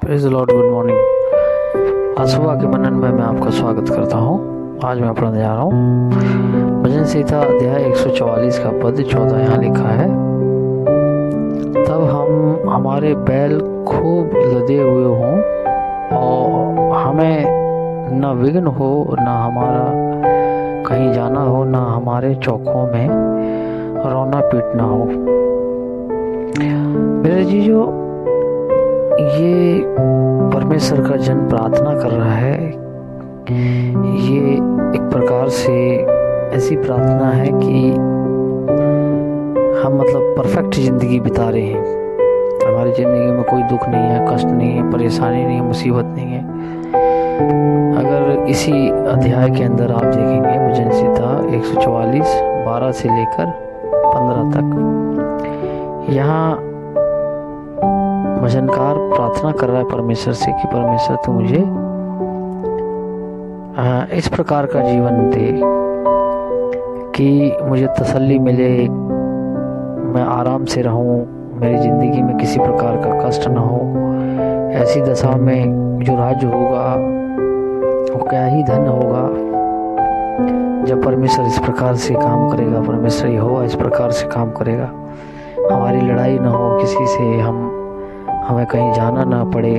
Praise the Lord, good morning. आज सुबह के मनन में मैं आपका स्वागत करता हूँ। आज मैं पढ़ने जा रहा हूँ भजन संहिता अध्याय 144 का पद 14। यहाँ लिखा है, तब हम हमारे बैल खूब लदे हुए हों और हमें न विघ्न हो, न हमारा कहीं जाना हो, न हमारे चौकों में रोना पीटना हो। मेरे जीजो, ये परमेश्वर का जन प्रार्थना कर रहा है। ये एक प्रकार से ऐसी प्रार्थना है कि हम परफेक्ट ज़िंदगी बिता रहे हैं। हमारी ज़िंदगी में कोई दुख नहीं है, कष्ट नहीं है, परेशानी नहीं है, मुसीबत नहीं है। अगर इसी अध्याय के अंदर आप देखेंगे भजन संहिता 144 12 से लेकर 15 तक, यहाँ भजनकार प्रार्थना कर रहा है परमेश्वर से कि परमेश्वर तू मुझे इस प्रकार का जीवन दे कि मुझे तसल्ली मिले, मैं आराम से रहूं, मेरी ज़िंदगी में किसी प्रकार का कष्ट ना हो। ऐसी दशा में जो राज्य होगा वो क्या ही धन्य होगा जब परमेश्वर इस प्रकार से काम करेगा, परमेश्वर यहोवा इस प्रकार से काम करेगा। हमारी लड़ाई ना हो किसी से, हमें कहीं जाना ना पड़े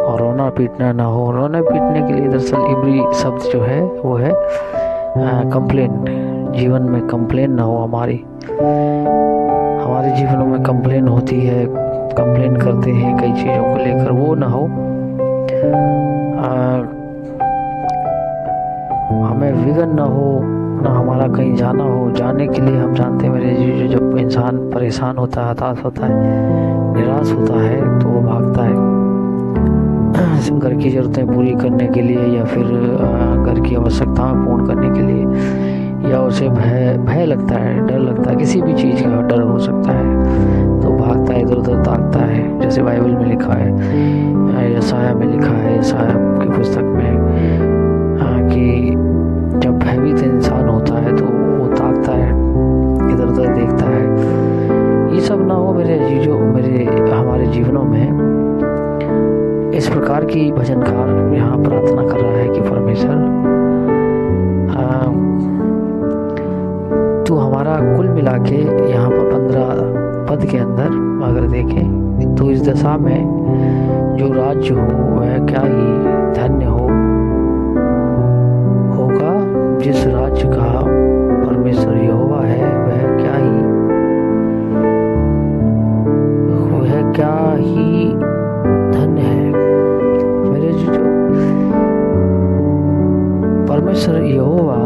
और रोना पीटना ना हो। रोना पीटने के लिए दरअसल इब्री शब्द जो है वो है कंप्लेन। जीवन में कंप्लेन ना हो। हमारे जीवनों में कंप्लेन होती है, कंप्लेन करते हैं कई चीज़ों को लेकर, वो ना हो। हमें विघ्न ना हो, ना हमारा कहीं जाना हो। जाने के लिए हम जानते हैं मेरे जी, जब इंसान परेशान होता है, हताश होता है, निराश होता है, तो वो भागता है घर की ज़रूरतें पूरी करने के लिए, या फिर घर की आवश्यकताएं पूर्ण करने के लिए, या उसे भय लगता है, डर लगता है, किसी भी चीज़ का डर हो सकता है, तो भागता है, इधर उधर ताकता है। जैसे बाइबल में लिखा है, यशाया में लिखा है, यशाया की पुस्तक में, कि जब भयभीत इंसान होता है तो वो ताकता है, इधर उधर देखता है। ये सब ना हो मेरे जीजो, हमारे जीवनों में। इस प्रकार की भजनकार यहाँ प्रार्थना कर रहा है कि परमेश्वर तू हमारा कुल मिला के, यहाँ पर 15 पद के अंदर अगर देखें तो इस दशा में जो राज्य हो वह क्या ही धन्य होगा। जिस राज्य का परमेश्वर यहोवा है वह क्या ही धन्य है। मेरे जो परमेश्वर यहोवा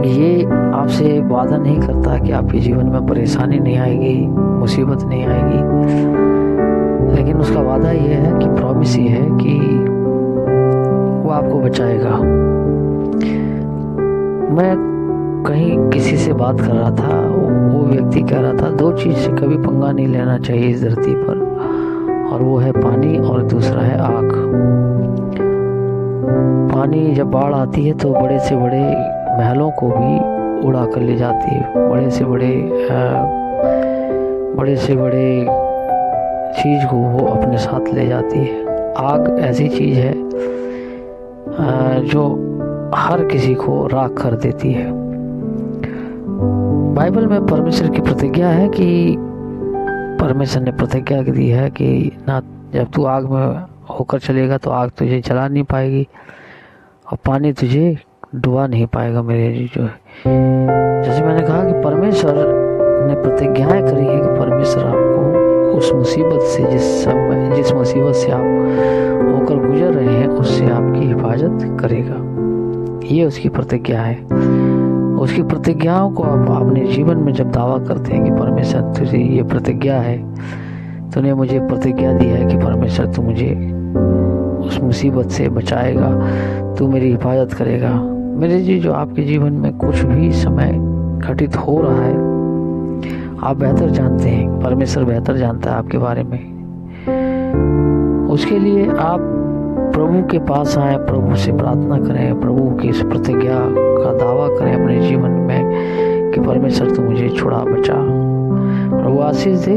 ये आपसे वादा नहीं करता कि आपके जीवन में परेशानी नहीं आएगी, मुसीबत नहीं आएगी, लेकिन उसका वादा ये है कि प्रॉमिस ये है कि वो आपको बचाएगा। मैं कहीं किसी से बात कर रहा था, वो व्यक्ति कह रहा था 2 चीज़ से कभी पंगा नहीं लेना चाहिए इस धरती पर, और वो है पानी और दूसरा है आग। पानी जब बाढ़ आती है तो बड़े से बड़े महलों को भी उड़ा कर ले जाती है, बड़े से बड़े चीज़ को वो अपने साथ ले जाती है। आग ऐसी चीज़ है जो हर किसी को राख कर देती है। बाइबल में परमेश्वर की प्रतिज्ञा है कि परमेश्वर ने प्रतिज्ञा दी है कि ना, जब तू आग में होकर चलेगा तो आग तुझे जला नहीं पाएगी और पानी तुझे डुबा नहीं पाएगा। मेरे जो है, जैसे मैंने कहा कि परमेश्वर ने प्रतिज्ञाएं करी है कि परमेश्वर आपको उस मुसीबत से, जिस मुसीबत से आप होकर गुजर रहे हैं, उससे आपकी हिफाजत करेगा। ये उसकी प्रतिज्ञा है। उसकी प्रतिज्ञाओं को आप अपने जीवन में जब दावा करते हैं कि परमेश्वर तुझे ये प्रतिज्ञा है, तूने मुझे प्रतिज्ञा दी है कि परमेश्वर तू मुझे उस मुसीबत से बचाएगा, तू मेरी हिफाजत करेगा। मेरे जी, जो आपके जीवन में कुछ भी समय घटित हो रहा है, आप बेहतर जानते हैं, परमेश्वर बेहतर जानता है आपके बारे में। उसके लिए आप प्रभु के पास आए, प्रभु से प्रार्थना करें, प्रभु की इस प्रतिज्ञा का दावा करें अपने जीवन में कि परमेश्वर तू मुझे छुड़ा बचा। प्रभु आशीष दे।